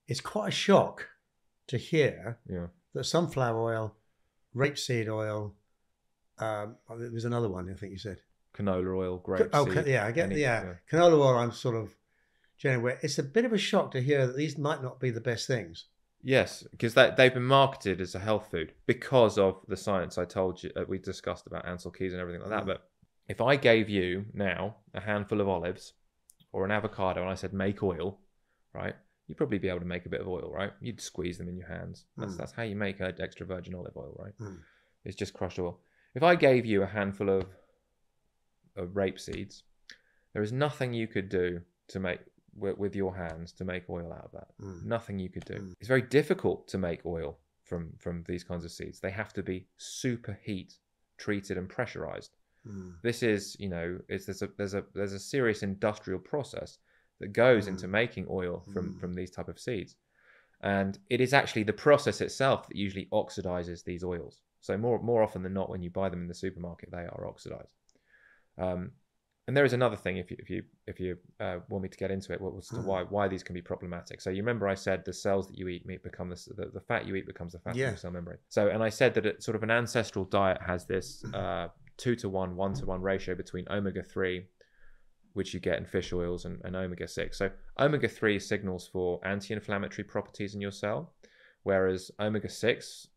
it's quite a shock to hear Yeah. that sunflower oil, rapeseed oil, there's another one I think you said. Canola oil, grapeseed. Yeah, I get canola oil. I'm sort of generally. It's a bit of a shock to hear that these might not be the best things. Yes, because they've been marketed as a health food because of the science I told you. We discussed about Ansel Keys and everything like that. But if I gave you now a handful of olives or an avocado and I said make oil, right? You'd probably be able to make a bit of oil, right? You'd squeeze them in your hands. That's how you make extra virgin olive oil, right? It's just crushed oil. If I gave you a handful of rape seeds, there is nothing you could do to make with your hands to make oil out of that. Nothing you could do. It's very difficult to make oil from these kinds of seeds. They have to be super heat treated and pressurized. This is, there's a serious industrial process that goes into making oil from these type of seeds. And it is actually the process itself that usually oxidizes these oils. So more often than not, when you buy them in the supermarket, they are oxidized. And there is another thing, if you want me to get into it, as to why these can be problematic. So you remember I said the cells that you eat become the fat you eat becomes the fat in your cell membrane. So, and I said that it, sort of an ancestral diet has this 2-to-1, 1-to-1 ratio between omega-3, which you get in fish oils, and omega-6. So omega-3 signals for anti-inflammatory properties in your cell, whereas omega-6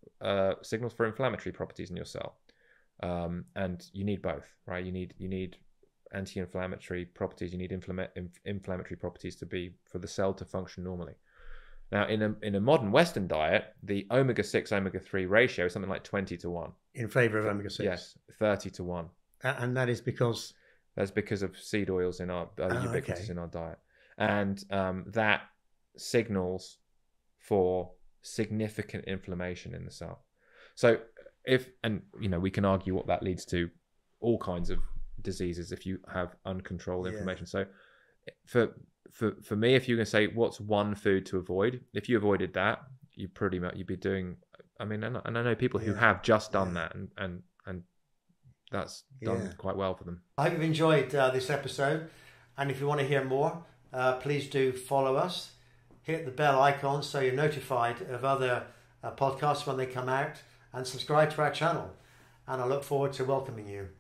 signals for inflammatory properties in your cell. And you need both, right? You need anti-inflammatory properties. You need inflammatory properties for the cell to function normally. Now, in a modern Western diet, the omega-6 omega-3 ratio is something like 20-to-1 in favor of omega-6. Yes, 30-to-1. And that is because that's because of seed oils in our ubiquitous in our diet, and that signals for significant inflammation in the cell. So we can argue what that leads to, all kinds of diseases if you have uncontrolled inflammation. So for me, if you can say what's one food to avoid, if you avoided that, you'd be doing. I mean, and I know people who have just done that, and that's done quite well for them. I hope you've enjoyed this episode, and if you want to hear more, please do follow us. Hit the bell icon so you're notified of other podcasts when they come out, and subscribe to our channel. And I look forward to welcoming you.